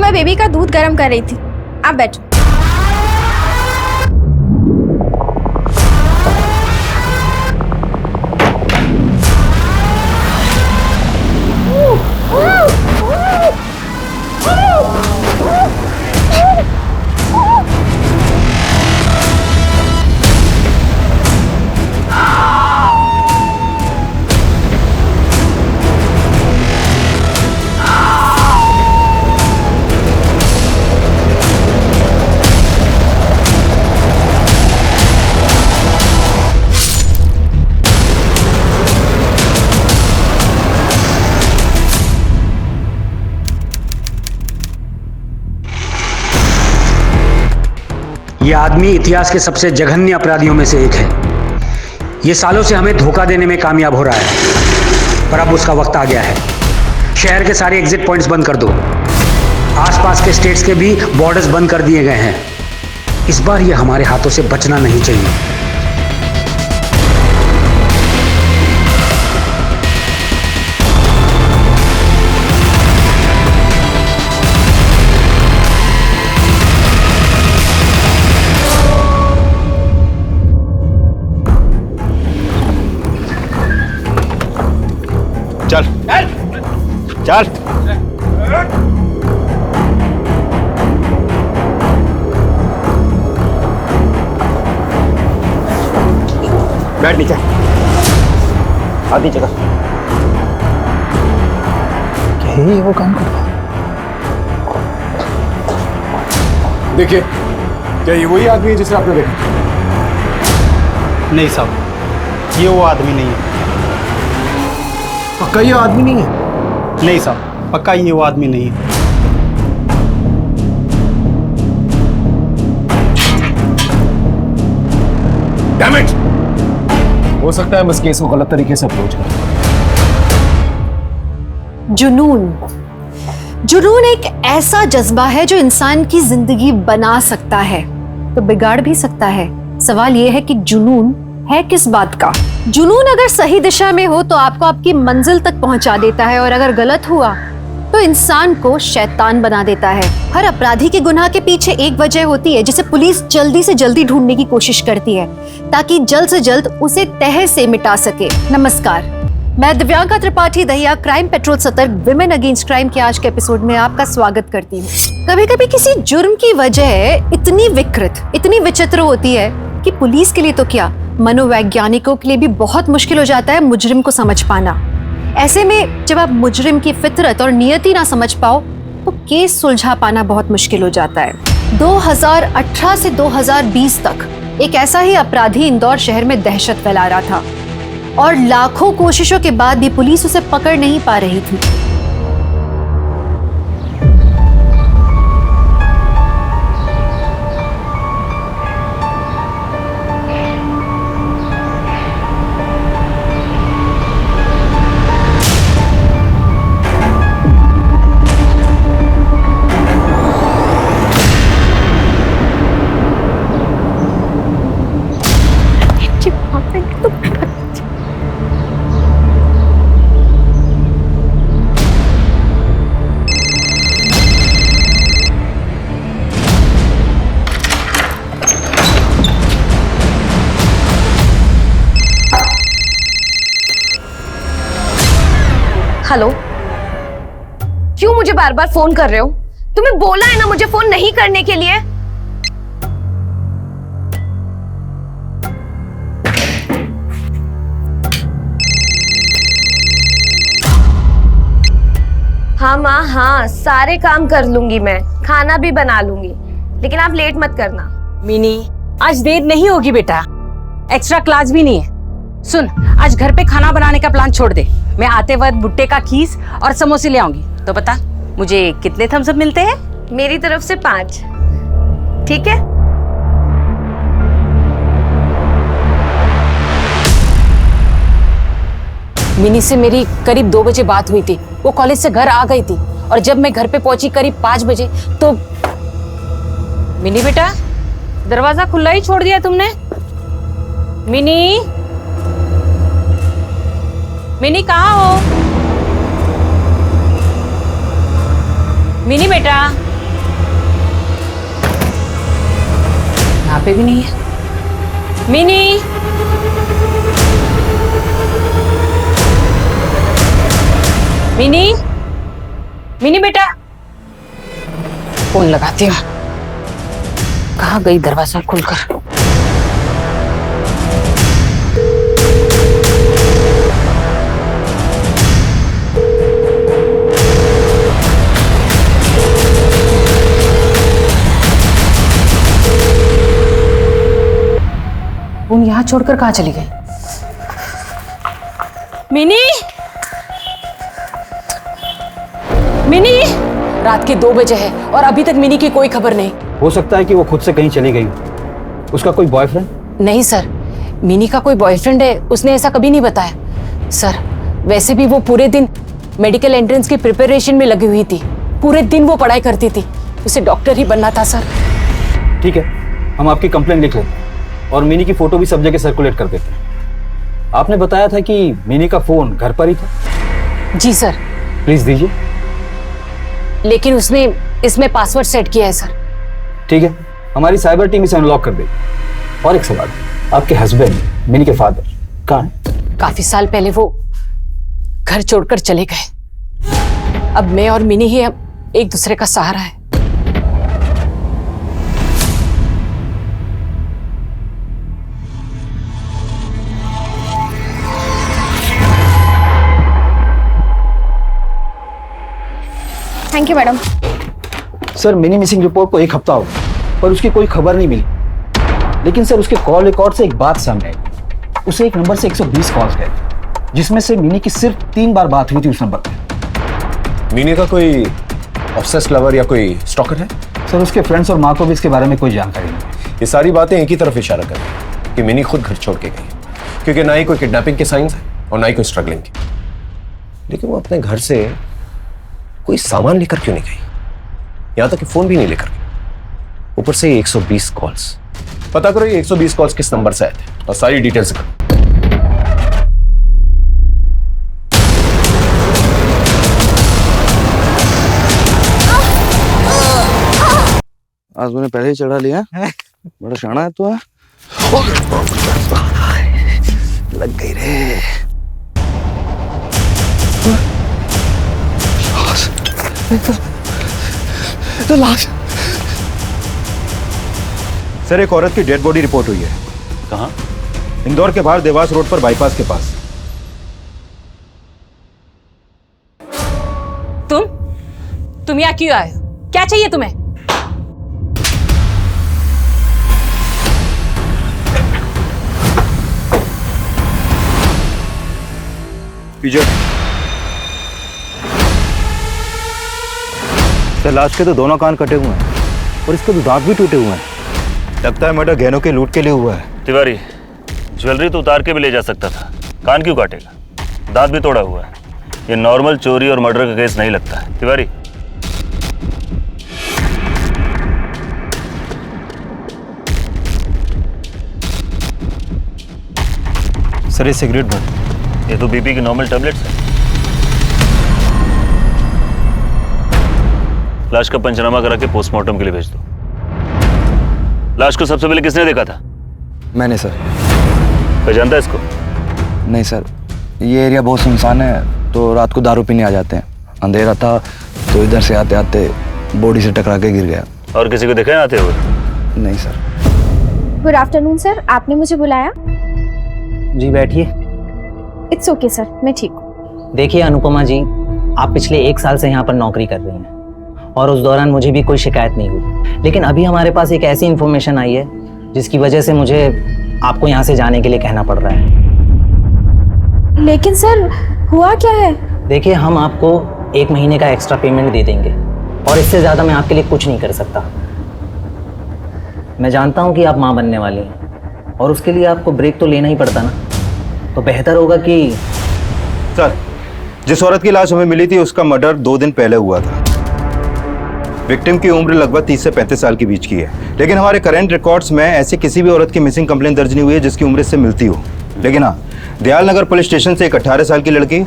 सुबह बेबी का दूध गर्म कर रही थी। आप बैठो। ये आदमी इतिहास के सबसे जघन्य अपराधियों में से एक है। ये सालों से हमें धोखा देने में कामयाब हो रहा है, पर अब उसका वक्त आ गया है। शहर के सारे एग्जिट पॉइंट्स बंद कर दो। आसपास के स्टेट्स के भी बॉर्डर्स बंद कर दिए गए हैं। इस बार ये हमारे हाथों से बचना नहीं चाहिए। चल चल बैठ नीचे, आधी जगह। यही वो काम करता है। देखिए, क्या ये वही आदमी है जिसे आपने देखा? नहीं साहब, ये वो आदमी नहीं है। पक्का ये आदमी नहीं है? नहीं साहब, पक्का ये वो आदमी नहीं है। Damn it! हो सकता है बस केस को गलत तरीके से अप्रोच करें। जुनून एक ऐसा जज्बा है जो इंसान की जिंदगी बना सकता है तो बिगाड़ भी सकता है। सवाल यह है कि जुनून है किस बात का। जुनून अगर सही दिशा में हो तो आपको आपकी मंजिल तक पहुंचा देता है, और अगर गलत हुआ तो इंसान को शैतान बना देता है। हर अपराधी के गुनाह के पीछे एक वजह होती है जिसे पुलिस जल्दी से जल्दी ढूंढने की कोशिश करती है ताकि जल्द से जल्द उसे तह से मिटा सके। नमस्कार, मैं दिव्यांका त्रिपाठी दहिया क्राइम पेट्रोल सतर्क विमेन अगेंस्ट क्राइम के आज के एपिसोड में आपका स्वागत करती हूँ। कभी कभी किसी जुर्म की वजह इतनी विकृत, इतनी विचित्र होती है कि पुलिस के लिए तो क्या, मनोवैज्ञानिकों के लिए भी बहुत मुश्किल हो जाता है मुजरिम को समझ पाना। ऐसे में जब आप मुजरिम की फितरत और नियति ना समझ पाओ तो केस सुलझा पाना बहुत मुश्किल हो जाता है। 2018 से 2020 तक एक ऐसा ही अपराधी इंदौर शहर में दहशत फैला रहा था और लाखों कोशिशों के बाद भी पुलिस उसे पकड़ नहीं पा रही थी। हेलो, क्यों मुझे बार बार फोन कर रहे हो? तुम्हें बोला है ना मुझे फोन नहीं करने के लिए। हाँ माँ, हाँ सारे काम कर लूंगी, मैं खाना भी बना लूंगी, लेकिन आप लेट मत करना। मिनी, आज देर नहीं होगी बेटा, एक्स्ट्रा क्लास भी नहीं है। सुन, आज घर पे खाना बनाने का प्लान छोड़ दे। मैं आते वक्त भुट्टे का खीस और समोसे ले आऊंगी। तो बता, मुझे कितने थम्स अप मिलते हैं? मेरी तरफ से 5, ठीक है? मिनी से मेरी करीब 2 बजे बात हुई थी। वो कॉलेज से घर आ गई थी और जब मैं घर पे पहुंची करीब 5 बजे तो मिनी बेटा, दरवाजा खुला ही छोड़ दिया तुमने। मिनी, मिनी कहाँ हो? मिनी बेटा, पे भी नहीं है। मिनी, मिनी, मिनी बेटा, फोन लगाती हूँ। कहाँ गई दरवाजा खुलकर? फोन यहाँ छोड़कर कहाँ चली गई? मिनी, मिनी, रात के 2 बजे है और अभी तक मिनी की कोई खबर नहीं। हो सकता है कि वो खुद से कहीं चली गई। उसका कोई बॉयफ्रेंड? नहीं सर, मिनी का कोई बॉयफ्रेंड है, उसने ऐसा कभी नहीं बताया। सर, वैसे भी वो पूरे दिन मेडिकल एंट्रेंस की प्रिपरेशन में लगी हुई थी। पूरे दिन वो पढ़ाई करती थी। उसे डॉक्टर ही बनना था सर। ठीक है, हम आपकी कंप्लेंट लिख लेते हैं और मिनी की फोटो भी सब जगह सर्कुलेट कर देते हैं। आपने बताया था कि मिनी का फोन घर पर ही था। जी सर। प्लीज दीजिए। लेकिन उसने इसमें पासवर्ड सेट किया है सर। ठीक है, हमारी साइबर टीम इसे अनलॉक कर देगी। और एक सवाल, आपके हस्बैंड मिनी के फादर कहाँ हैं? काफी साल पहले वो घर छोड़कर चले गए। अब मैं और मिनी ही हम एक दूसरे का सहारा है। Thank you madam. Sir, mini missing report को 1 हफ्ता हो गया पर उसकी कोई खबर नहीं मिली। लेकिन सर, उसके कॉल रिकॉर्ड से एक बात सामने आई। उसे एक नंबर से 120 कॉल्स गए, जिसमें से मिनी की सिर्फ 3 बार बात हुई थी उस नंबर पे। मीनी का कोई ऑब्सेस्ड लवर या कोई स्टॉकर है? सर, उसके फ्रेंड्स और माँ को भी इसके बारे में कोई जानकारी नहीं। ये सारी बातें एक ही तरफ इशारा कर रही हैं कि मिनी खुद घर छोड़ के गई, क्योंकि ना ही कोई किडनैपिंग के साइंस है और ना ही कोई स्ट्रगलिंग की। लेकिन वो अपने घर से कोई सामान लेकर क्यों नहीं गई? यहां तक कि फोन भी नहीं लेकर गई। ऊपर से 120 कॉल्स। पता करो ये 120 कॉल्स किस नंबर से आए थे और सारी डिटेल्स करो। आज मैंने पहले ही चढ़ा लिया। बड़ा शाना है तू। लग गई रे। तो लाश। सर, एक औरत की डेड बॉडी रिपोर्ट हुई है। कहाँ? इंदौर के बाहर देवास रोड पर बाईपास के पास। तुम यहाँ क्यों आए हो? क्या चाहिए तुम्हें? पीछे। सर, लाश के तो दोनों कान कटे हुए हैं और इसके तो दांत भी टूटे हुए हैं। लगता है मर्डर गहनों के लूट के लिए हुआ है। तिवारी, ज्वेलरी तो उतार के भी ले जा सकता था, कान क्यों काटेगा? दांत भी तोड़ा हुआ है। ये नॉर्मल चोरी और मर्डर का केस नहीं लगता है। तिवारी, सर, ये सिगरेट भर। ये तो बीपी की नॉर्मल टैबलेट्स है। लाश का पंचनामा करा के पोस्टमार्टम के लिए भेज दो। लाश को सबसे पहले किसने देखा था? मैंने सर। पहचानता है इसको? नहीं सर, ये एरिया बहुत सुनसान है तो रात को दारू पीने आ जाते हैं। अंधेरा था तो इधर से आते आते बॉडी से टकरा के गिर गया। और किसी को देखा है आते हुए? नहीं सर। गुड आफ्टरनून सर, आपने मुझे बुलाया? जी बैठिए। इट्स ओके सर, मैं ठीक हूँ। देखिए अनुपमा जी, आप पिछले 1 साल से यहाँ पर नौकरी कर रही हैं और उस दौरान मुझे भी कोई शिकायत नहीं हुई। लेकिन अभी हमारे पास एक ऐसी इन्फॉर्मेशन आई है जिसकी वजह से मुझे आपको यहाँ से जाने के लिए कहना पड़ रहा है। लेकिन सर, हुआ क्या है? देखिए, हम आपको 1 महीने का एक्स्ट्रा पेमेंट दे देंगे और इससे ज़्यादा मैं आपके लिए कुछ नहीं कर सकता। मैं जानता हूँ कि आप माँ बनने वाली हैं और उसके लिए आपको ब्रेक तो लेना ही पड़ता ना, तो बेहतर होगा कि। सर, जिस औरत की लाश हमें मिली थी उसका मर्डर 2 दिन पहले हुआ था। विक्टिम की उम्र लगभग 30 से 35 साल के बीच की है। लेकिन हमारे करंट रिकॉर्ड्स में ऐसी किसी भी औरत की मिसिंग कंप्लेंट दर्ज नहीं हुई है जिसकी उम्र इससे मिलती हो। लेकिन हाँ, दयालनगर पुलिस स्टेशन से एक 18 साल की लड़की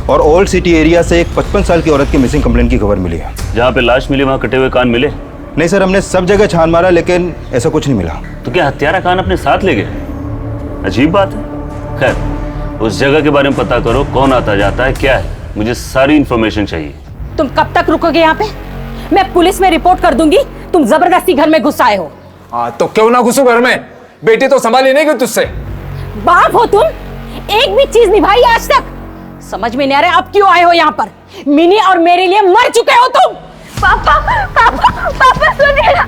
और ओल्ड सिटी एरिया से एक 55 साल की औरत की मिसिंग कंप्लेंट की खबर मिली है। जहाँ पे लाश मिली वहाँ कटे हुए कान मिले? नहीं सर, हमने सब जगह छान मारा लेकिन ऐसा कुछ नहीं मिला। तो क्या हत्यारा कान अपने साथ ले गए? अजीब बात है। खैर, उस जगह के बारे में पता करो, कौन आता जाता है, क्या है, मुझे सारी इंफॉर्मेशन चाहिए। तुम कब तक रुकोगे यहाँ पे? मैं पुलिस में रिपोर्ट कर दूंगी, तुम जबरदस्ती घर में घुस आए हो। हाँ तो क्यों ना घुसू घर में, बेटी तो संभाली नहीं गई तुझसे। बाप हो तुम, एक भी चीज निभाई आज तक? समझ में नहीं आ रहा अब क्यों आए हो यहाँ पर? मिनी और मेरे लिए मर चुके हो तुम। पापा पापा पापा सुनिए ना,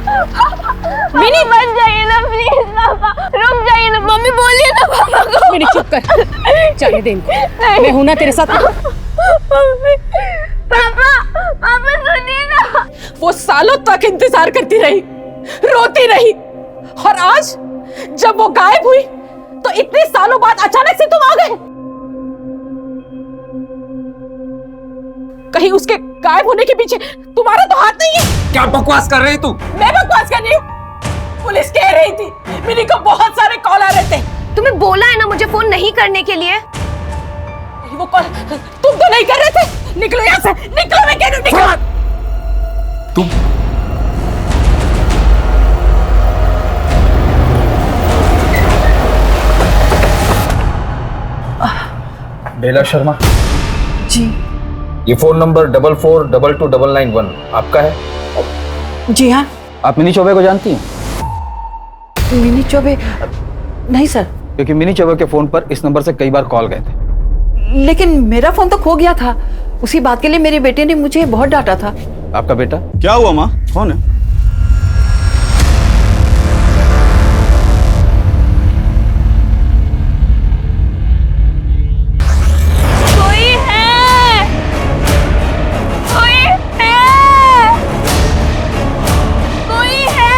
मिनी मत जाइए ना प्लीज, पापा रुक जाइए ना, मम्मी बोलिए ना पापा को। मिनी चुप कर, चाहिए दे इनको, मैं हूं ना तेरे साथ। पापा पापा सुनिए ना। वो सालों तक इंतजार करती रही, रोती रही, और आज जब वो गायब हुई तो इतने सालों बाद अचानक से तुम आ गए। कहीं उसके गायब होने के पीछे तुम्हारा तो हाथ नहीं है? क्या बकवास कर रही तू? मैं बकवास कर रही हूँ? पुलिस कह रही थी मिनी को बहुत सारे कॉल आ रहे थे। तुम्हें बोला है ना मुझे फोन नहीं करने के लिए। वो कॉल तुम तो नहीं कर रहे थे। निकलो यहाँ से, निकलो, मैं कह रही हूँ निकलो। तुम बेला शर्मा जी। ये फोन नंबर 44222991 आपका है? जी हाँ। आप मिनी चौबे को जानती हैं? मिनी चौबे? नहीं सर। क्योंकि मिनी चौबे के फोन पर इस नंबर से कई बार कॉल गए थे। लेकिन मेरा फोन तो खो गया था, उसी बात के लिए मेरे बेटे ने मुझे बहुत डांटा था। आपका बेटा? क्या हुआ माँ, कौन है? कोई है, कोई है, कोई है।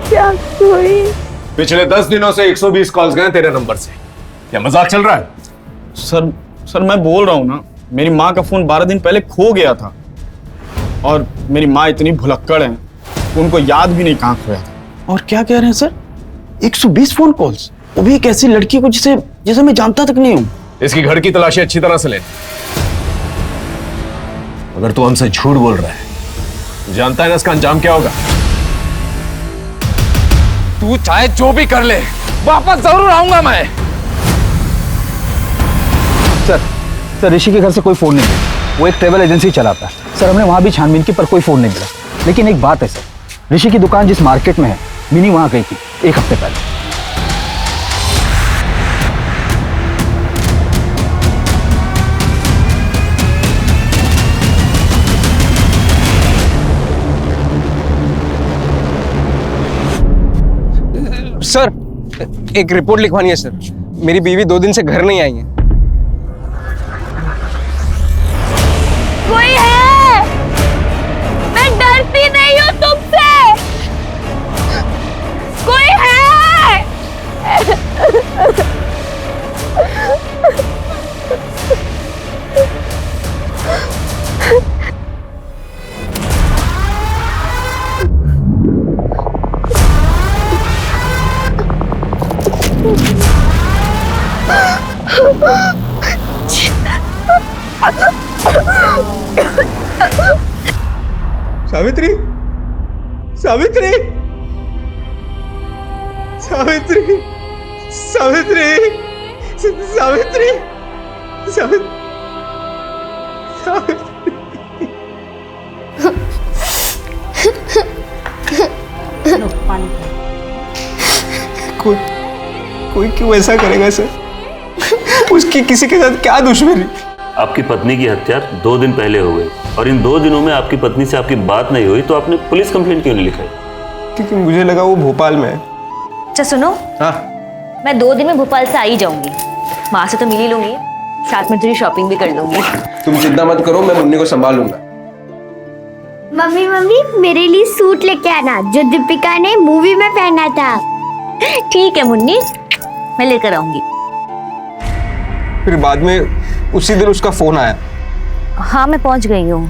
क्या कोई? पिछले 10 दिनों से 120 कॉल्स गए तेरे नंबर से। क्या मजाक चल रहा है? सर मैं बोल रहा हूँ ना, मेरी माँ का फोन 12 दिन पहले खो गया था, और मेरी माँ इतनी भुलक्कड़ है, उनको याद भी नहीं कहाँ खोया था। और क्या कह रहे हैं सर, 120 फोन कॉल्स, वो भी एक ऐसी लड़की को जिसे मैं जानता तक नहीं हूँ। इसकी घर की तलाशी अच्छी तरह से ले। अगर तू हमसे झूठ बोल रहा है, जानता है ना इसका अंजाम क्या होगा? तू चाहे जो भी कर ले, वापस जरूर आऊंगा मैं। सर ऋषि के घर से कोई फोन नहीं मिला। वो एक ट्रैवल एजेंसी चलाता है सर, हमने वहां भी छानबीन की पर कोई फोन नहीं मिला। लेकिन एक बात है सर, ऋषि की दुकान जिस मार्केट में है, मिनी वहां गई थी 1 हफ्ते पहले। सर एक रिपोर्ट लिखवानी है सर, मेरी बीवी 2 दिन से घर नहीं आई है। कोई है, मैं डरती नहीं हूँ तुमसे। कोई है। सावित्री, सावित्री, सावित्री, सावित्री, सावित्री, सावित्री, कोई क्यों ऐसा करेगा सर? उसकी किसी के साथ क्या दुश्मनी? आपकी पत्नी की हत्या 2 दिन पहले हो गई, और इन 2 दिनों में आपकी पत्नी से आपकी बात नहीं हुई, तो आपने पुलिस कंप्लेंट क्यों नहीं लिखाई? क्योंकि मुझे लगा वो भोपाल में है। अच्छा सुनो, हाँ, मैं 2 दिन में भोपाल से आ ही जाऊंगी। वहां से तो मिल ही लूंगी, साथ में थोड़ी शॉपिंग भी कर लूंगी। तुम चिंता मत करो, मैं मुन्नी को संभाल लूंगा। मम्मी मम्मी मेरे लिए सूट लेके आना जो दीपिका ने मूवी में पहना था। ठीक है मुन्नी, मैं लेकर आऊंगी। फिर बाद में उसी दिन उसका फोन आया। हाँ मैं पहुंच गई हूँ,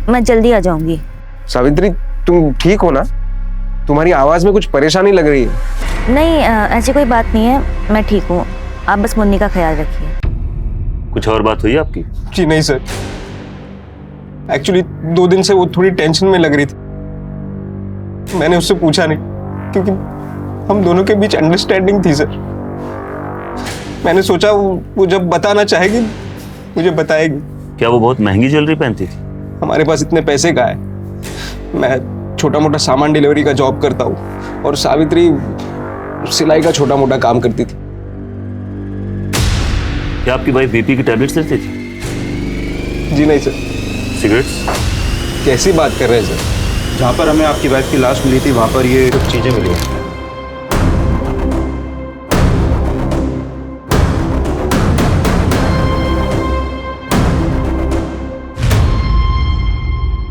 मैं जल्दी आ जाऊंगी। सावित्री तुम ठीक हो ना? तुम्हारी आवाज में कुछ परेशानी लग रही है। नहीं ऐसी कोई बात नहीं है, मैं ठीक हूँ। आप बस मुन्नी का ख्याल रखिए। कुछ और बात हुई आपकी? जी नहीं सर, एक्चुअली 2 दिन से वो थोड़ी टेंशन में लग रही थी। मैंने उससे पूछा नहीं क्योंकि हम दोनों के बीच अंडरस्टैंडिंग थी सर। मैंने सोचा वो जब बताना चाहेगी मुझे बताएगी। क्या वो बहुत महंगी ज्वेलरी पहनती थी? हमारे पास इतने पैसे कहाँ है। मैं छोटा मोटा सामान डिलीवरी का जॉब करता हूँ और सावित्री सिलाई का छोटा मोटा काम करती थी। क्या आपकी वाइफ बीपी की टैबलेट्स लेती थी? जी नहीं सर। सिगरेट्स? कैसी बात कर रहे हैं सर? जहाँ पर हमें आपकी वाइफ की लाश मिली थी वहाँ पर ये कुछ चीज़ें मिली हैं।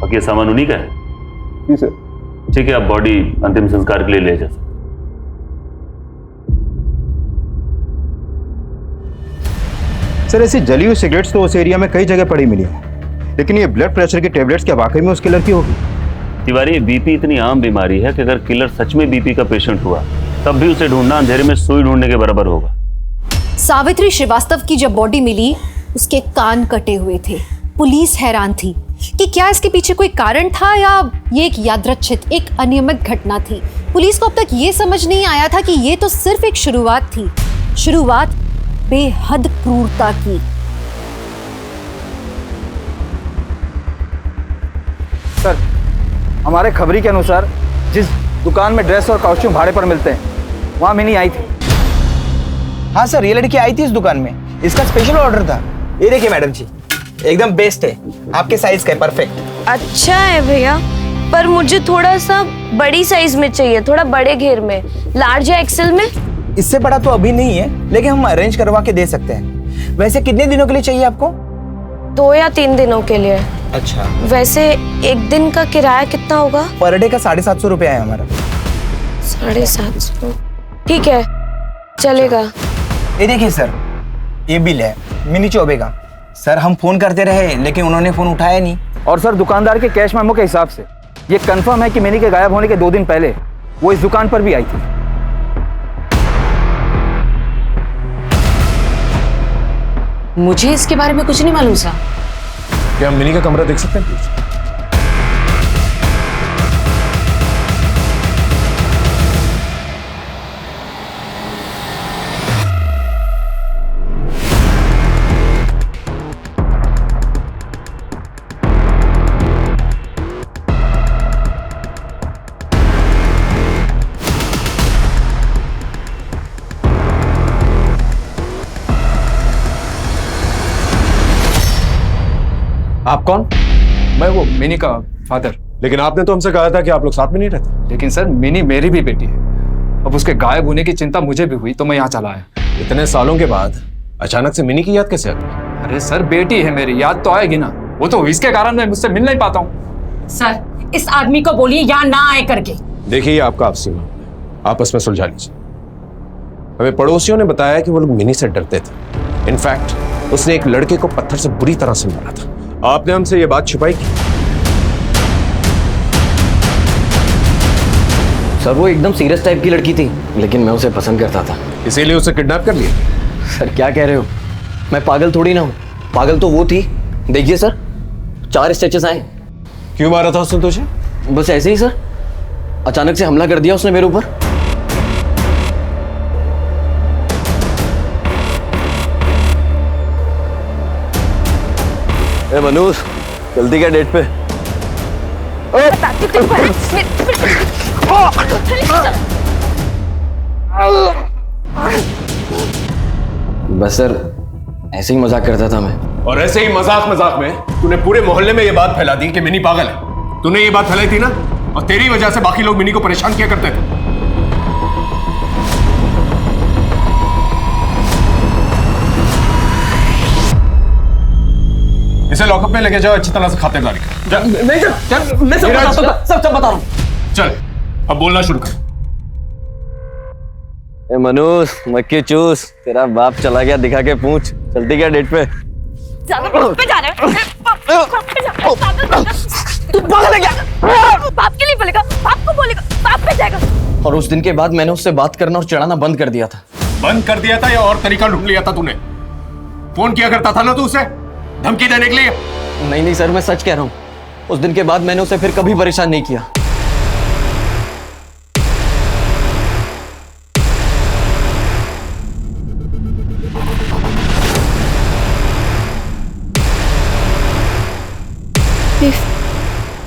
बाकी ये सामान उन्हीं का है? जी सर। ठीक है, आप बॉडी अंतिम संस्कार के लिए ले जा सकते। सर ऐसी जली हुई सिगरेट्स तो उस एरिया में कई जगह पड़ी मिली है, लेकिन ये ब्लड प्रेशर की टेबलेट्स क्या वाकई में उस किलर की होगी? तिवारी, बीपी इतनी आम बीमारी है कि अगर किलर सच में बीपी का पेशेंट हुआ तब भी उसे ढूंढना अंधेरे में सुई ढूंढने के बराबर होगा। सावित्री श्रीवास्तव की जब बॉडी मिली उसके कान कटे हुए थे। पुलिस हैरान थी कि क्या इसके पीछे कोई कारण था या ये एक यादृच्छिक, एक अनियमित घटना थी। पुलिस को अब तक ये समझ नहीं आया था कि ये तो सिर्फ एक शुरुआत थी, शुरुआत बेहद क्रूरता की। सर, हमारे खबरी के अनुसार जिस दुकान में ड्रेस और कॉस्ट्यूम भाड़े पर मिलते हैं वहाँ मिनी आई थी। हाँ सर, ये लड़की आई थी इस दुकान में। इसका स्पेशल ऑर्डर था। ये देखिए मैडम जी, एकदम बेस्ट है, आपके साइज का है, परफेक्ट। अच्छा है भैया, पर मुझे थोड़ा सा बड़ी साइज में चाहिए, थोड़ा बड़े घेर में, लार्ज या एक्सेल में। इससे बड़ा तो अभी नहीं है, लेकिन हम अरेंज करवा के दे सकते हैं। वैसे कितने दिनों के लिए चाहिए आपको? 2 या 3 दिनों के लिए। अच्छा, वैसे एक दिन का किराया कितना होगा? पर डे का 750 रुपया है हमारा। 750? ठीक है, चलेगा। ये देखिए सर, ये बिल है मिनी चौबे का। सर हम फोन करते रहे लेकिन उन्होंने फोन उठाया नहीं। और सर दुकानदार के कैश मेमो के हिसाब से ये कंफर्म है कि मिनी के गायब होने के 2 दिन पहले वो इस दुकान पर भी आई थी। मुझे इसके बारे में कुछ नहीं मालूम सा। क्या हम मिनी का कमरा देख सकते हैं प्लीज? आप कौन? मैं वो मिनी का फादर। लेकिन आपने तो हमसे कहा था कि आप लोग साथ में नहीं रहते। लेकिन सर मिनी मेरी भी बेटी है। अब उसके गायब होने की चिंता मुझे भी हुई तो मैं यहाँ चला आया। इतने सालों के बाद अचानक से मिनी की याद कैसे आ गई? अरे सर बेटी है मेरी, याद तो आएगी ना। वो तो इसके कारण मैं मुझसे मिल नहीं पाता हूँ। सर, इस आदमी को बोलिए यहाँ ना आए करके। देखिए आपका आपसी मामला, आपस में सुलझा लीजिए। हमें पड़ोसियों ने बताया कि वो लोग मिनी से डरते थे। इनफैक्ट उसने एक लड़के को पत्थर से बुरी तरह से मारा था। आपने हमसे ये बात छुपाई की? सर वो एकदम सीरियस टाइप की लड़की थी, लेकिन मैं उसे पसंद करता था, इसीलिए उसे किडनैप कर लिया। सर क्या कह रहे हो? मैं पागल थोड़ी ना हूँ। पागल तो वो थी। देखिए सर, 4 स्टिचेस आए। क्यों मारा था उसने तुझे? बस ऐसे ही सर, अचानक से हमला कर दिया उसने मेरे ऊपर। ए मनोज, जल्दी क्या डेट पे? बस सर ऐसे ही मजाक करता था मैं। और ऐसे ही मजाक मजाक में तूने पूरे मोहल्ले में ये बात फैला दी कि मिनी पागल है। तूने ये बात फैलाई थी ना, और तेरी वजह से बाकी लोग मिनी को परेशान किया करते थे। इसे लॉकअप में लेके जाओ, अच्छी तरह से खातिरदारी कर। नहीं सर, मैं सब बता रहा हूँ। चल अब बोलना शुरू कर। ए मनोज, मक्खी चूस, तेरा बाप चला गया दिखा के पूछ। चलती क्या डेट पे? तू पागल है क्या? बाप के लिए बोलेगा, बाप को बोलेगा, बाप पे जाएगा। और उस दिन के बाद मैंने उससे बात करना और चढ़ाना बंद कर दिया था। बंद कर दिया था या और तरीका ढूंढ लिया था तूने? फोन किया करता था ना तू उसे धमकी देने के लिए? नहीं नहीं सर, मैं सच कह रहा हूँ। उस दिन के बाद मैंने उसे फिर कभी परेशान नहीं किया।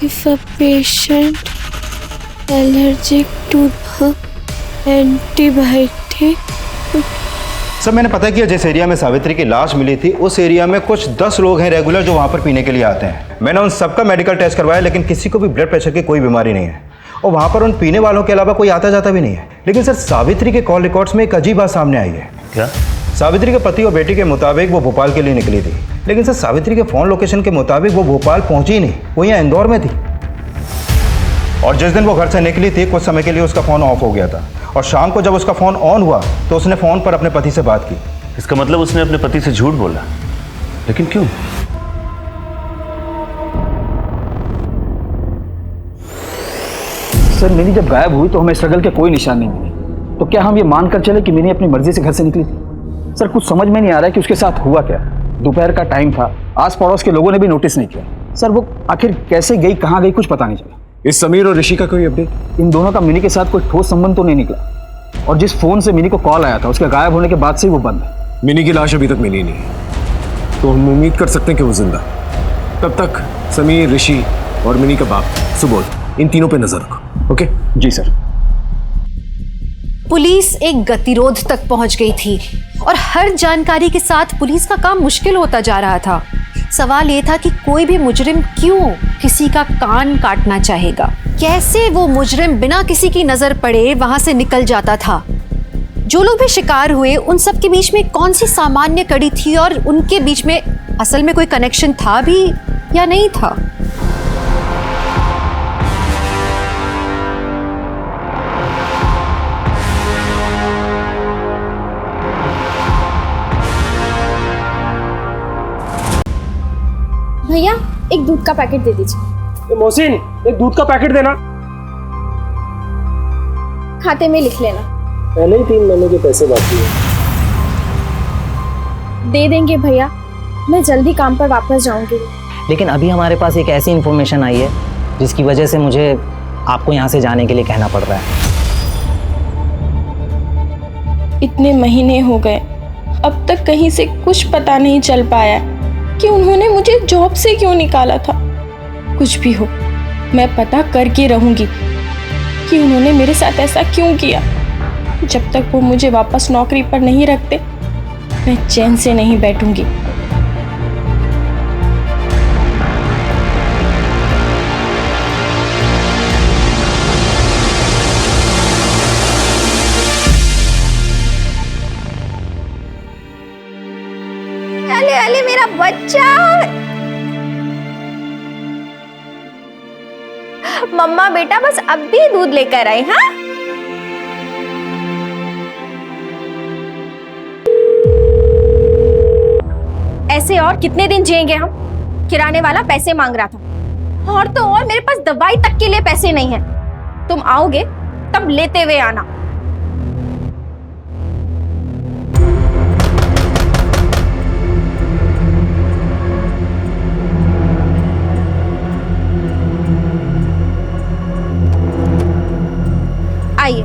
If a patient allergic to the antibiotic. Sir मैंने पता किया जिस एरिया में सावित्री की लाश मिली थी उस एरिया में कुछ 10 लोग हैं रेगुलर जो वहाँ पर पीने के लिए आते हैं। मैंने उन सबका मेडिकल टेस्ट करवाया लेकिन किसी को भी ब्लड प्रेशर की कोई बीमारी नहीं है और वहाँ पर उन पीने वालों के अलावा कोई आता जाता भी नहीं है। लेकिन सर सावित्री के कॉल रिकॉर्ड्स में एक अजीब बात सामने आई है। क्या? सावित्री के पति और बेटी के मुताबिक वो भोपाल के लिए निकली थी, लेकिन सर सावित्री के फोन लोकेशन के मुताबिक वो भोपाल पहुंची ही नहीं, वो यहाँ इंदौर में थी। और जिस दिन वो घर से निकली थी कुछ समय के लिए उसका फोन ऑफ हो गया था और शाम को जब उसका फोन ऑन हुआ तो उसने फोन पर अपने पति से बात की। इसका मतलब उसने अपने पति से झूठ बोला, लेकिन क्यों? सर मिनी जब गायब हुई तो हमें स्ट्रगल के कोई निशान नहीं मिले, तो क्या हम ये मानकर चले कि मिनी अपनी मर्जी से घर से निकली थी? सर कुछ समझ में नहीं आ रहा है कि उसके साथ हुआ क्या। दोपहर का टाइम था, आस पड़ोस के लोगों ने भी नोटिस नहीं किया। सर वो आखिर कैसे गई, कहाँ गई, कुछ पता नहीं चला। इस समीर और ऋषि का कोई अपडेट? इन दोनों का मिनी के साथ कोई ठोस संबंध तो नहीं निकला और जिस फोन से मिनी को कॉल आया था उसके गायब होने के बाद से ही वो बंद है। मिनी की लाश अभी तक मिली नहीं तो हम उम्मीद कर सकते हैं कि वो जिंदा। तब तक समीर, ऋषि और मिनी का बाप सुबोध, इन तीनों पे नजर रखो। ओके? जी सर। पुलिस एक गतिरोध तक पहुंच गई थी और हर जानकारी के साथ पुलिस का काम मुश्किल होता जा रहा था। सवाल ये था कि कोई भी मुजरिम क्यों किसी का कान काटना चाहेगा? कैसे वो मुजरिम बिना किसी की नजर पड़े वहां से निकल जाता था? जो लोग भी शिकार हुए उन सब के बीच में कौन सी सामान्य कड़ी थी और उनके बीच में असल में कोई कनेक्शन था भी या नहीं था? भैया एक दूध का पैकेट दे दीजिए। मोहसिन एक दूध का पैकेट देना। खाते में लिख लेना। पहले ही 3 महीने के पैसे बाकी हैं। दे देंगे भैया, मैं जल्दी काम पर वापस जाऊंगी। लेकिन अभी हमारे पास एक ऐसी इंफॉर्मेशन आई है जिसकी वजह से मुझे आपको यहाँ से जाने के लिए कहना पड़ रहा है। इतने महीने हो गए, अब तक कहीं से कुछ पता नहीं चल पाया कि उन्होंने मुझे जॉब से क्यों निकाला था। कुछ भी हो, मैं पता करके रहूंगी कि उन्होंने मेरे साथ ऐसा क्यों किया। जब तक वो मुझे वापस नौकरी पर नहीं रखते, मैं चैन से नहीं बैठूंगी। अले अले मेरा बच्चा। मम्मा बेटा बस अब भी दूध लेकर आए। हाँ ऐसे और कितने दिन जिएंगे हम? किराने वाला पैसे मांग रहा था और तो और मेरे पास दवाई तक के लिए पैसे नहीं है। तुम आओगे तब लेते हुए आना। आइए।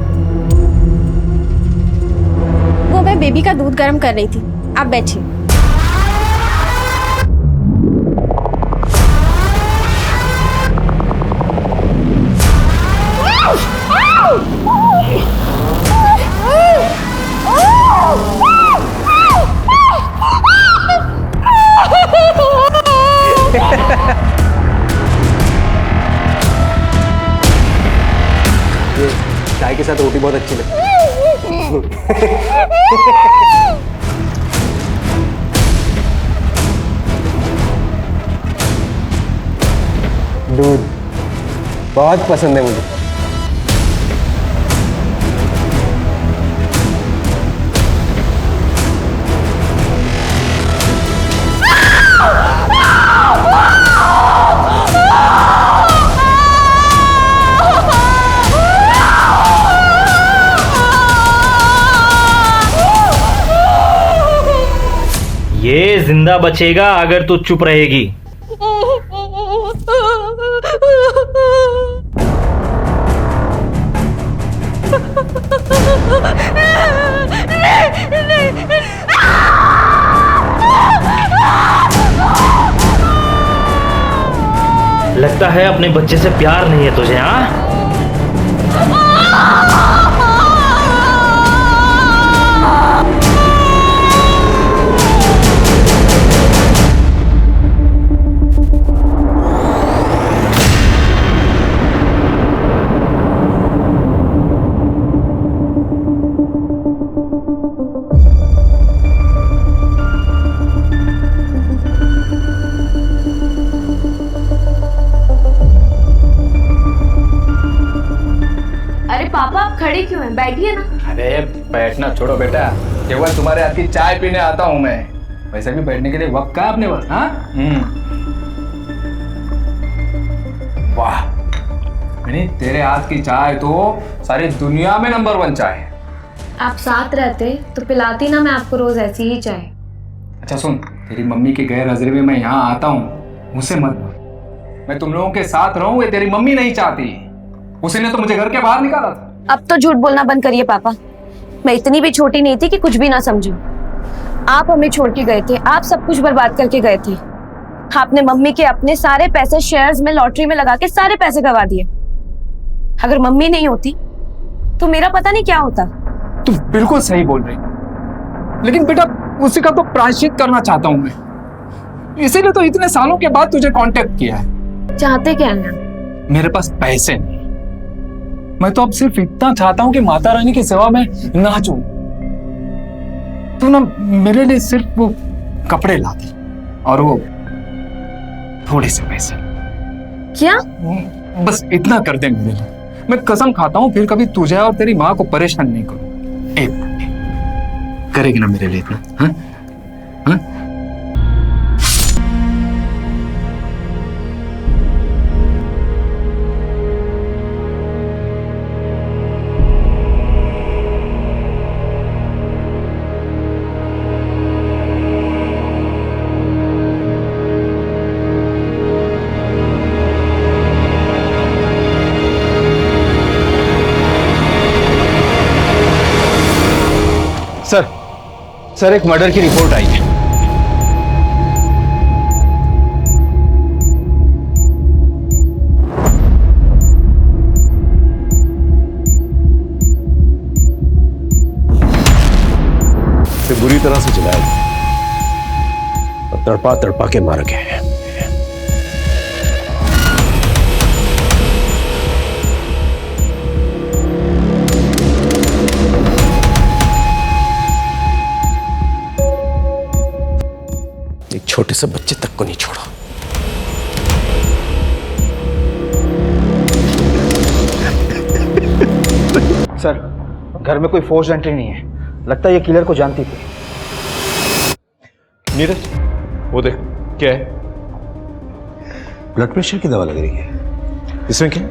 वो मैं बेबी का दूध गर्म कर रही थी, आप बैठिए। चाय के साथ रोटी बहुत अच्छी लगती है। दूध बहुत पसंद है मुझे। ये जिंदा बचेगा अगर तू चुप रहेगी। लगता है अपने बच्चे से प्यार नहीं है तुझे, हाँ? अरे पापा आप खड़े क्यों हैं? बैठिए ना। अरे बैठना छोड़ो बेटा, केवल तुम्हारे हाथ की चाय पीने आता हूँ मैं। वैसे भी बैठने के लिए वक्त कहाँ अपने पास? हाँ? वाह मैंने तेरे हाथ की चाय तो सारी दुनिया में नंबर 1 चाय है। आप साथ रहते तो पिलाती ना मैं आपको रोज ऐसी ही चाय। अच्छा सुन, तेरी मम्मी के गैर हाजिरी में मैं यहाँ आता हूँ, मुझसे मत बोल। मैं तुम लोगों के साथ रहूं ये तेरी मम्मी नहीं चाहती। उसने तो मुझे घर के बाहर निकाला था। अब तो झूठ बोलना बंद करिए पापा। मैं इतनी भी छोटी नहीं थी कि कुछ भी ना समझूं। आप हमें छोड़ के गए थे, आप सब कुछ बर्बाद करके गए थे। आपने मम्मी के अपने सारे पैसे शेयर्स में, लॉटरी में लगा के सारे पैसे गवा दिए। अगर मम्मी नहीं होती तो मेरा पता नहीं क्या होता। तुम बिल्कुल सही बोल रही, लेकिन बेटा उसी का तो प्रायश्चित करना चाहता हूं मैं, इसीलिए तो इतने सालों के बाद तुझे कांटेक्ट किया है। चाहते क्या है? मेरे पास पैसे नहीं, मैं तो अब सिर्फ इतना चाहता हूं कि माता रानी की सेवा में नाचूं। तू ना मेरे लिए सिर्फ वो कपड़े ला दी और वो थोड़े से पैसे। क्या? बस इतना कर दे मेरे लिए। मैं कसम खाता हूं फिर कभी तुझे और तेरी माँ को परेशान नहीं करूं। करेगी ना मेरे लिए इतना? हाँ? हाँ? सर एक मर्डर की रिपोर्ट आई है। से बुरी तरह से जलाया और तड़पा तड़पा के मारा गया है। एक छोटे से बच्चे तक को नहीं छोड़ा। सर घर में कोई फोर्स एंट्री नहीं है, लगता है ये किलर को जानती थी। नीरज वो देख क्या है? ब्लड प्रेशर की दवा लग रही है। इसमें क्या?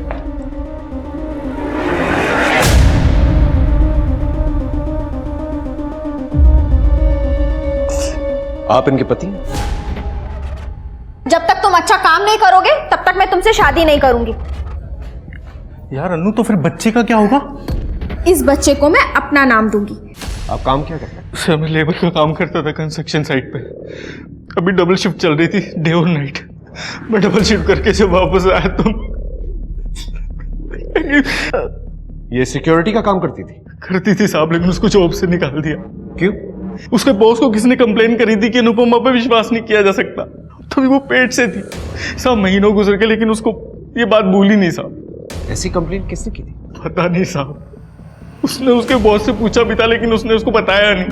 आप इनके पति हैं? जब तक तुम अच्छा काम नहीं करोगे तब तक मैं तुमसे शादी नहीं करूंगी। यार अन्नू, तो फिर बच्चे का क्या होगा? इस बच्चे को मैं अपना नाम दूंगी। आप काम क्या करते हैं? सर मैं लेबर का काम करता था कंस्ट्रक्शन साइट पे। अभी डबल शिफ्ट चल रही थी, डे और नाइट। मैं डबल शिफ्ट करके जब वापस आया तो ये सिक्योरिटी का काम करती थी साहब, लेकिन उसको जॉब से निकाल दिया। क्यों? उसके बॉस को किसी ने कंप्लेन करी थी कि अनुपमा पे विश्वास नहीं किया जा सकता। तभी वो पेट से थी साहब, महीनों गुजर के, लेकिन उसको ये बात भूली नहीं साहब। ऐसी कंप्लेन किसने की थी? पता नहीं साहब, उसने उसके बॉस से पूछा भी था लेकिन उसने उसको बताया नहीं।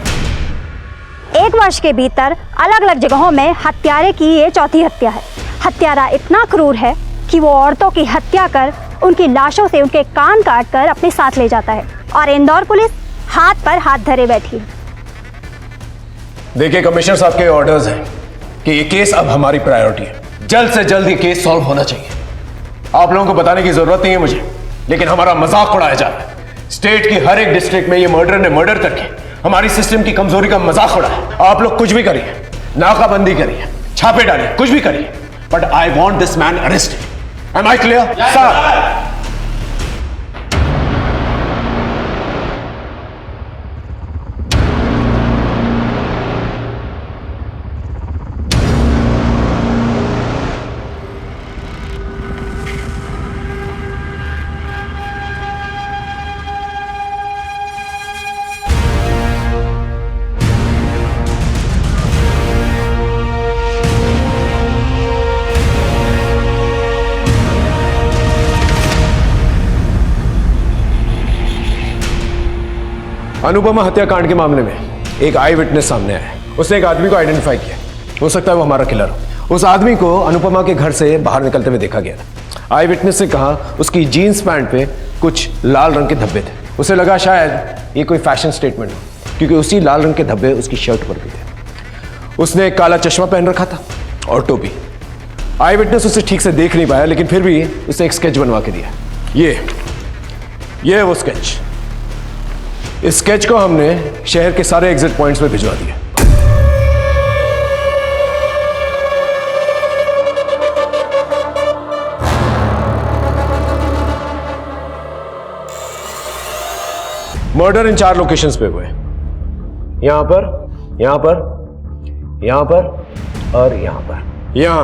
1 वर्ष के भीतर अलग अलग जगहों में हत्यारे की ये चौथी हत्या है। हत्यारा इतना क्रूर है कि वो औरतों की हत्या कर उनकी लाशों से उनके कान काट कर अपने साथ ले जाता है, और इंदौर पुलिस हाथ पर हाथ धरे बैठी है। देखिए कमिश्नर साहब के ऑर्डर्स हैं कि ये केस अब हमारी प्रायोरिटी है। जल्द से जल्द ये केस सॉल्व होना चाहिए। आप लोगों को बताने की जरूरत नहीं है मुझे, लेकिन हमारा मजाक उड़ाया जा रहा है। स्टेट की हर एक डिस्ट्रिक्ट में ये मर्डर ने मर्डर करके हमारी सिस्टम की कमजोरी का मजाक उड़ाया। आप लोग कुछ भी करिए, नाकाबंदी करिए, छापे डालिए, कुछ भी करिए, but I want this man arrested. Am I clear? Sir Anupama हत्याकांड के मामले में एक आई विटनेस सामने आया है। उसने एक आदमी को आइडेंटिफाई किया। हो सकता है वो हमारा किलर हो। उस आदमी को अनुपमा के घर से बाहर निकलते हुए देखा गया था। आई विटनेस ने कहा उसकी जीन्स पैंट पे कुछ लाल रंग के धब्बे थे। उसे लगा शायद ये कोई फैशन स्टेटमेंट हो, क्योंकि उसी लाल रंग के धब्बे उसकी शर्ट पर भी थे। उसने एक काला चश्मा पहन रखा था और टोपी। आई विटनेस उसे ठीक से देख नहीं पाया, लेकिन फिर भी उसे एक स्केच बनवा के दिया। ये है वो स्केच। इस स्केच को हमने शहर के सारे एग्जिट पॉइंट्स पे भिजवा दिया। मर्डर इन 4 लोकेशंस पे हुए, यहां पर, यहां पर, यहां पर और यहां पर। यहां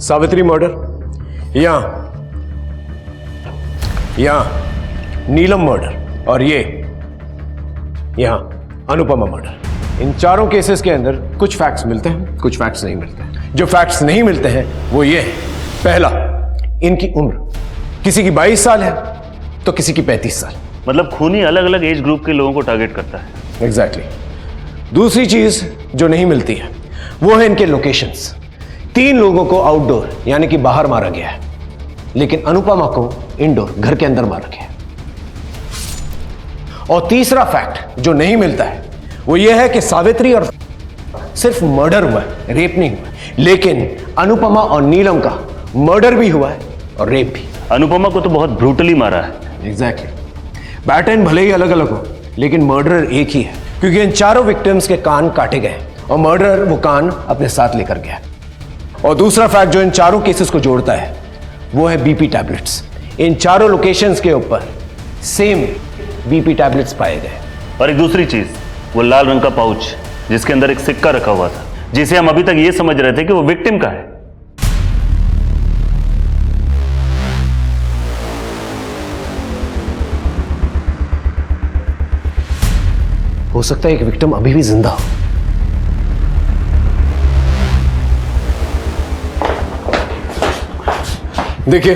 सावित्री मर्डर, यहां नीलम मर्डर और यहां अनुपमा मर्डर। इन चारों केसेस के अंदर कुछ फैक्ट्स मिलते हैं, कुछ फैक्ट्स नहीं मिलते हैं। जो फैक्ट्स नहीं मिलते हैं वो ये है, पहला, इनकी उम्र किसी की 22 साल है तो किसी की 35 साल। मतलब खूनी अलग अलग एज ग्रुप के लोगों को टारगेट करता है। एग्जैक्टली। दूसरी चीज जो नहीं मिलती है वो है इनके लोकेशंस। 3 लोगों को आउटडोर यानी कि बाहर मारा गया है, लेकिन अनुपमा को इंडोर घर के अंदर मारा गया है। और तीसरा फैक्ट जो नहीं मिलता है वो ये है कि सावित्री और सिर्फ मर्डर हुआ है, रेप नहीं हुआ, लेकिन अनुपमा और नीलम का मर्डर भी हुआ है और रेप भी। अनुपमा को तो बहुत ब्रूटली मारा है। एग्जैक्टली। पैटर्न भले ही अलग अलग हो, लेकिन मर्डरर एक ही है, क्योंकि इन चारों विक्टिम्स के कान काटे गए और मर्डरर वो कान अपने साथ लेकर गया। और दूसरा फैक्ट जो इन चारों केसेस को जोड़ता है वो है बीपी टैबलेट्स। इन चारों लोकेशंस के ऊपर सेम बीपी टैबलेट्स पाए गए। और एक दूसरी चीज, वो लाल रंग का पाउच जिसके अंदर एक सिक्का रखा हुआ था, जिसे हम अभी तक ये समझ रहे थे कि वो विक्टिम का है। हो सकता है एक विक्टिम अभी भी जिंदा हो। देखिए,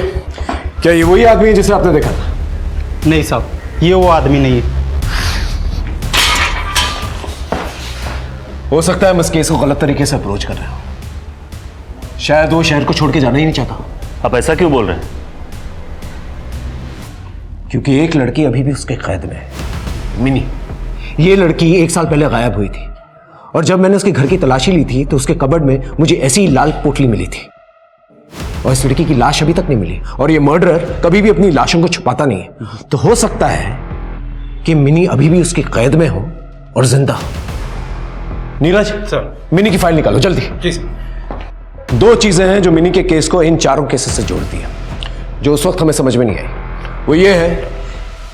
क्या ये वही आदमी है जिसे आपने देखा था? नहीं साहब, ये वो आदमी नहीं है। हो सकता है हम इस केस को गलत तरीके से अप्रोच कर रहे हो। शायद वो शहर को छोड़ के जाना ही नहीं चाहता। आप ऐसा क्यों बोल रहे हैं? क्योंकि एक लड़की अभी भी उसके कैद में है, मिनी। ये लड़की 1 साल पहले गायब हुई थी, और जब मैंने उसके घर की तलाशी ली थी तो उसके कबर्ड में मुझे ऐसी लाल पोटली मिली थी, और इस लड़की की लाश अभी तक नहीं मिली। और ये मर्डरर कभी भी अपनी लाशों को छुपाता नहीं है, तो हो सकता है कि मिनी अभी भी उसकी कैद में हो और जिंदा हो। नीरज सर, मिनी की फाइल निकालो जल्दी। जी सर। 2 चीजें हैं जो मिनी के केस को इन चारों केसेस से जोड़ती है, जो उस वक्त हमें समझ में नहीं आई। वो ये है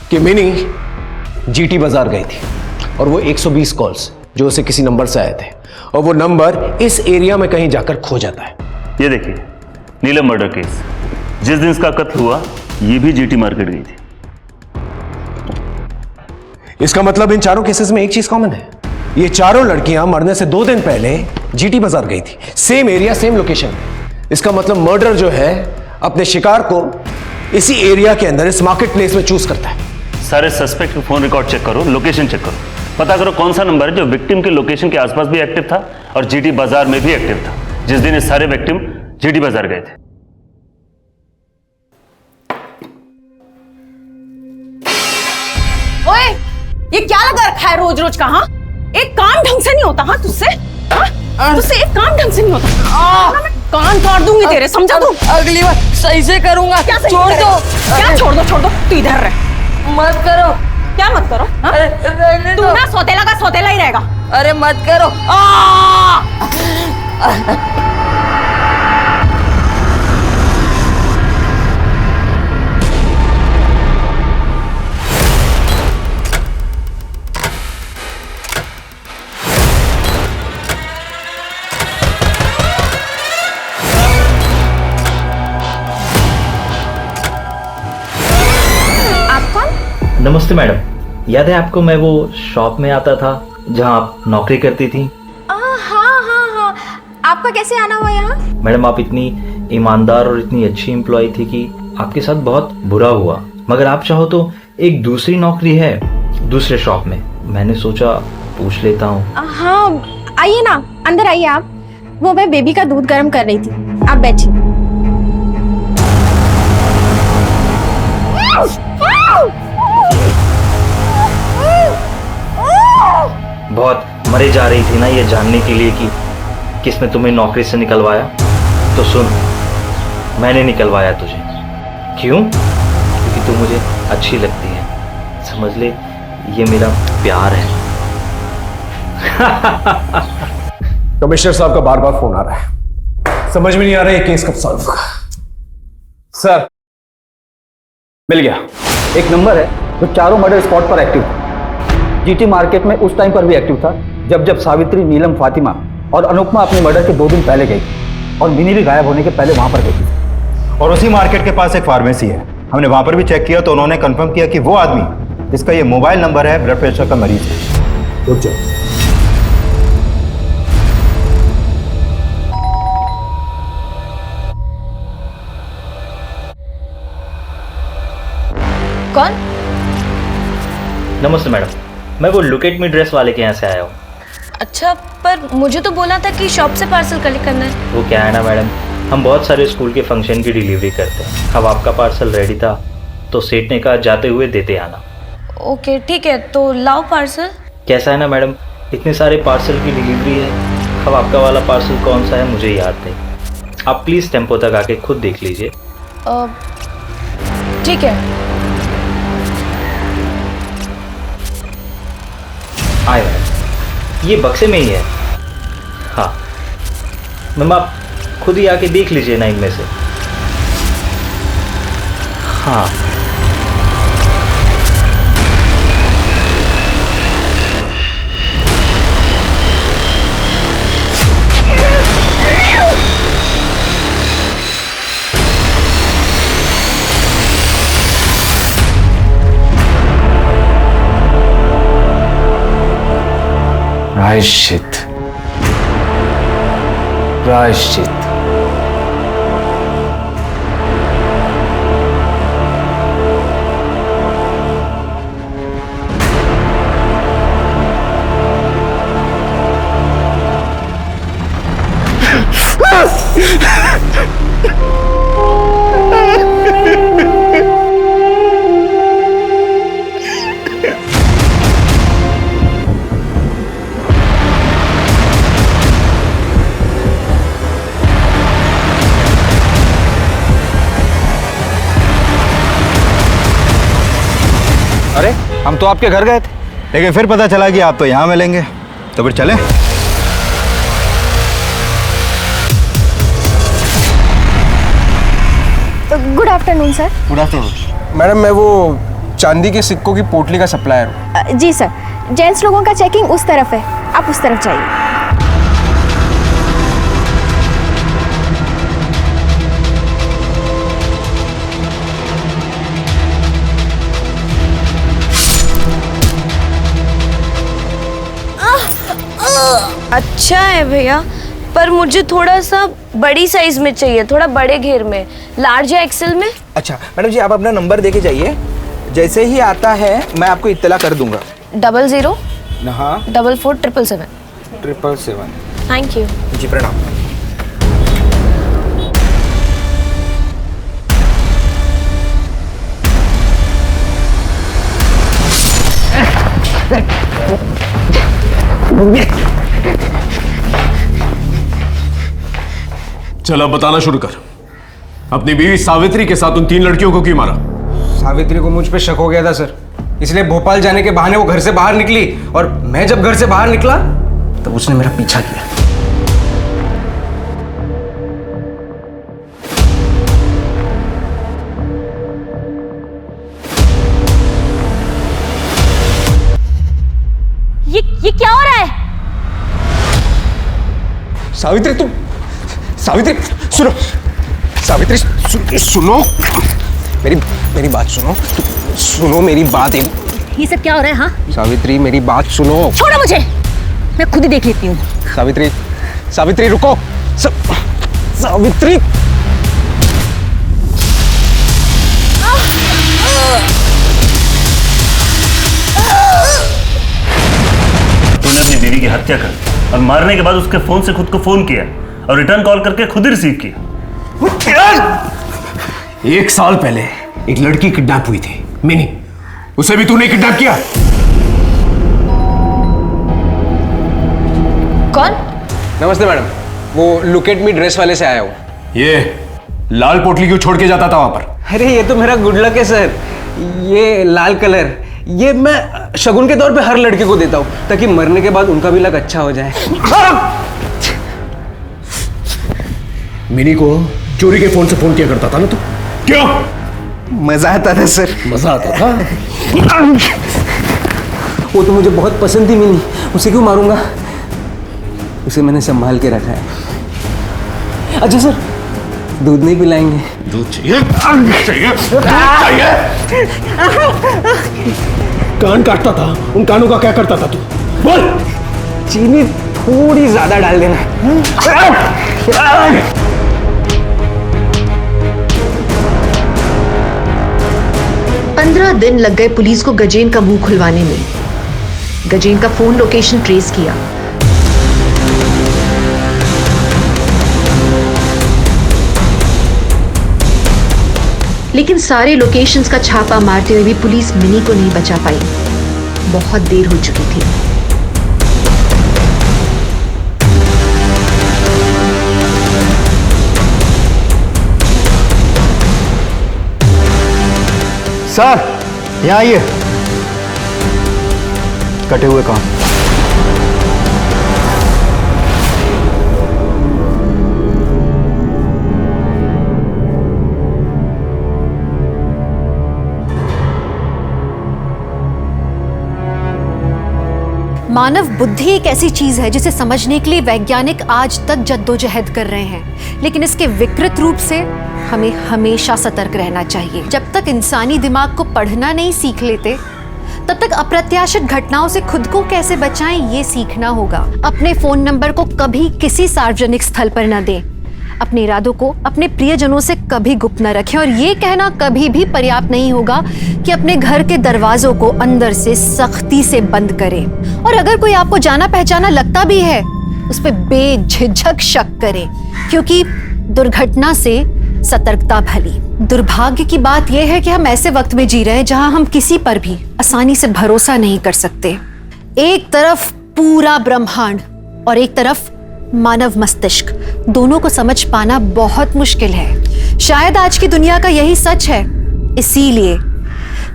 कि मिनी जीटी बाजार गई थी, और वो 120 कॉल्स जो उसे किसी नंबर से आए थे, और वो नंबर इस एरिया में कहीं जाकर खो जाता है। ये देखिए, नीलम मर्डर केस, जिस दिन इसका कत्ल हुआ ये भी जीटी मार्केट गई थी। इसका मतलब इन चारों केसेस में एक चीज कॉमन है, ये चारों लड़कियां मरने से 2 दिन पहले जीटी बाजार गई थी, सेम एरिया सेम लोकेशन। इसका मतलब मर्डर जो है अपने शिकार को इसी एरिया के अंदर इस मार्केट प्लेस में चूज करता है। सारे सस्पेक्ट के फोन रिकॉर्ड चेक करो, लोकेशन चेक करो, पता करो कौन सा नंबर है जो विक्टिम के लोकेशन के आसपास भी एक्टिव था और जीटी बाजार में भी एक्टिव था, जिस दिन ये सारे विक्टिम जीटी बाजार गए थे। ओए, ये क्या लगा रखा है रोज रोज का? हाँ, एक काम ढंग से नहीं होता। हाँ, तुझसे तुझसे एक काम ढंग से नहीं होता। मैं कान काट दूंगी तेरे, समझा तू? अगली बार सही से करूंगा। क्या सही छोड़ दो। क्या छोड़ दो? छोड़ दो, तू इधर रह। मत करो। क्या मत करो? तू ना सौतेला का सौतेला ही रहेगा। अरे मत करो। नमस्ते मैडम, याद है आपको मैं वो शॉप में आता था जहां आप नौकरी करती थी? हाँ, आपका कैसे आना हुआ यहाँ? मैडम, आप इतनी ईमानदार और इतनी अच्छी एम्प्लॉय थी कि आपके साथ बहुत बुरा हुआ, मगर आप चाहो तो एक दूसरी नौकरी है दूसरे शॉप में, मैंने सोचा पूछ लेता हूँ। हाँ आइए ना, अंदर आइए आप। वो मैं बेबी का दूध गर्म कर रही थी, आप बैठिए। बहुत मरे जा रही थी ना ये जानने के लिए कि किसने तुम्हें नौकरी से निकलवाया। तो सुन, मैंने निकलवाया तुझे। क्यों? क्योंकि तू मुझे अच्छी लगती है। समझ ले, ये मेरा प्यार है। कमिश्नर साहब का बार बार फोन आ रहा है, समझ में नहीं आ रहा है केस कब सॉल्व होगा। सर मिल गया, एक नंबर है जो चारों मर्डर स्पॉट पर एक्टिव था। जीटी मार्केट में उस टाइम पर भी एक्टिव था जब सावित्री, नीलम, फातिमा और अनुपमा अपने मर्डर के 2 दिन पहले गई और मिनी भी गायब होने के पहले वहां पर गई थी। और उसी मार्केट के पास एक फार्मेसी है, हमने वहां पर भी चेक किया तो उन्होंने कंफर्म किया कि वो आदमी जिसका ये मोबाइल नंबर है ब्लड प्रेशर का मरीज है। रुक जाओ। कौन? नमस्ते मैडम, मैं वो लुक एट मी ड्रेस वाले के यहाँ से आया हूँ। अच्छा, पर मुझे तो बोला था कि शॉप से पार्सल कलेक्ट करना है। वो क्या है ना मैडम, हम बहुत सारे स्कूल के फंक्शन की डिलीवरी करते हैं। अब आपका पार्सल रेडी था तो सेठ ने कहा जाते हुए देते आना। ओके ठीक है, तो लाओ पार्सल। कैसा है ना मैडम, इतने सारे पार्सल की डिलीवरी है, अब आपका वाला पार्सल कौन सा है मुझे याद नहीं। आप प्लीज़ टेम्पो तक आके खुद देख लीजिए। ठीक है। आए मैडम, ये बक्से में ही है। हाँ मैम, आप खुद ही आके देख लीजिए ना इनमें से। हाँ प्रायश्चित, प्रायश्चित। अरे हम तो आपके घर गए थे, लेकिन फिर पता चला कि आप तो यहाँ मिलेंगे, तो फिर चलें। Good afternoon sir. Good afternoon madam, मैं वो चांदी के सिक्कों की पोटली का सप्लायर हूँ। जी सर, जेंट्स लोगों का चेकिंग उस तरफ है, आप उस तरफ जाइए। अच्छा है भैया, पर मुझे थोड़ा सा बड़ी साइज में चाहिए, थोड़ा बड़े घेर में, लार्ज या एक्सेल में। अच्छा मैडम जी, आप अपना नंबर देके जाइए, जैसे ही आता है मैं आपको इत्तला कर दूंगा। 00 हाँ 44 777। 777। थैंक यू जी प्रणाम। चलो अब बताना शुरू कर, अपनी बीवी सावित्री के साथ उन 3 लड़कियों को क्यों मारा? सावित्री को मुझ पे शक हो गया था सर, इसलिए भोपाल जाने के बहाने वो घर से बाहर निकली, और मैं जब घर से बाहर निकला तब उसने मेरा पीछा किया। ये क्या हो रहा है? सावित्री तुम, सावित्री सुनो, सावित्री सुनो, मेरी बात सुनो, सुनो मेरी बात। ये सब क्या हो रहा है? हाँ सावित्री मेरी बात सुनो। छोड़ो मुझे, मैं खुद ही देख लेती हूँ। सावित्री, सावित्री रुको, सावित्री। हत्या कर दी और मारने के बाद उसके फोन से खुद को फोन किया और रिटर्न कॉल करके खुद ही रिसीव किया। 1 साल पहले एक लड़की किडनैप हुई थी, मिनी। उसे भी तूने किडनैप किया? कौन? नमस्ते मैडम, वो लुक एट मी ड्रेस वाले से आया हूँ। ये लाल पोटली क्यों छोड़ के जाता था वहां पर? अरे ये तो मेरा गुड लक है सर, ये लाल कलर ये मैं शगुन के तौर पे हर लड़के को देता हूँ ताकि मरने के बाद उनका भी लक अच्छा हो जाए। मिनी को चोरी के फोन से फोन किया करता था ना तू? क्यों? मजा आता था सर। मजा आता था? वो तो मुझे बहुत पसंद थी मिनी, उसे क्यों मारूंगा? उसे मैंने संभाल के रखा है। अच्छा सर, दूध नहीं पिलाएंगे? दूध चाहिए? कान काटता था, उन कानों का क्या करता था तू? बोल। चीनी थोड़ी ज्यादा डाल देना। 15 दिन लग गए पुलिस को गजेन का मुंह खुलवाने में। गजेन का फोन लोकेशन ट्रेस किया, लेकिन सारे लोकेशंस का छापा मारते हुए भी पुलिस मिनी को नहीं बचा पाई। बहुत देर हो चुकी थी। सर, यहाँ आइए। कटे हुए काम। मानव बुद्धि एक ऐसी चीज है जिसे समझने के लिए वैज्ञानिक आज तक जद्दोजहद कर रहे हैं, लेकिन इसके विकृत रूप से हमें हमेशा सतर्क रहना चाहिए। जब तक इंसानी दिमाग को पढ़ना नहीं सीख लेते, तब तक अप्रत्याशित घटनाओं से खुद को कैसे बचाएं ये सीखना होगा। अपने फोन नंबर को कभी किसी सार्वजनिक स्थल पर न दें। अपने इरादों को अपने प्रियजनों से कभी गुप्त न रखें, और ये कहना कभी भी पर्याप्त नहीं होगा कि अपने घर के दरवाजों को अंदर से सख्ती से बंद करें। और अगर कोई आपको जाना पहचाना लगता भी है, उस पर बेझिझक शक करें, क्योंकि दुर्घटना से सतर्कता भली। दुर्भाग्य की बात यह है कि हम ऐसे वक्त में जी रहे हैं जहां हम किसी पर भी आसानी से भरोसा नहीं कर सकते। एक तरफ पूरा ब्रह्मांड और एक तरफ मानव मस्तिष्क, दोनों को समझ पाना बहुत मुश्किल है। शायद आज की दुनिया का यही सच है। इसीलिए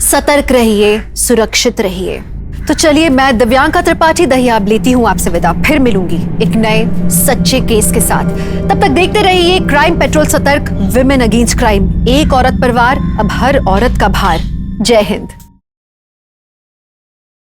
सतर्क रहिए, सुरक्षित रहिए। तो चलिए, मैं दिव्यांका त्रिपाठी दहियाब लेती हूँ आपसे विदा। फिर मिलूंगी एक नए सच्चे केस के साथ। तब तक देखते रहिए क्राइम पेट्रोल सतर्क, विमेन अगेंस्ट क्राइम। एक औरत पर वार, अब हर औरत का भार। जय हिंद।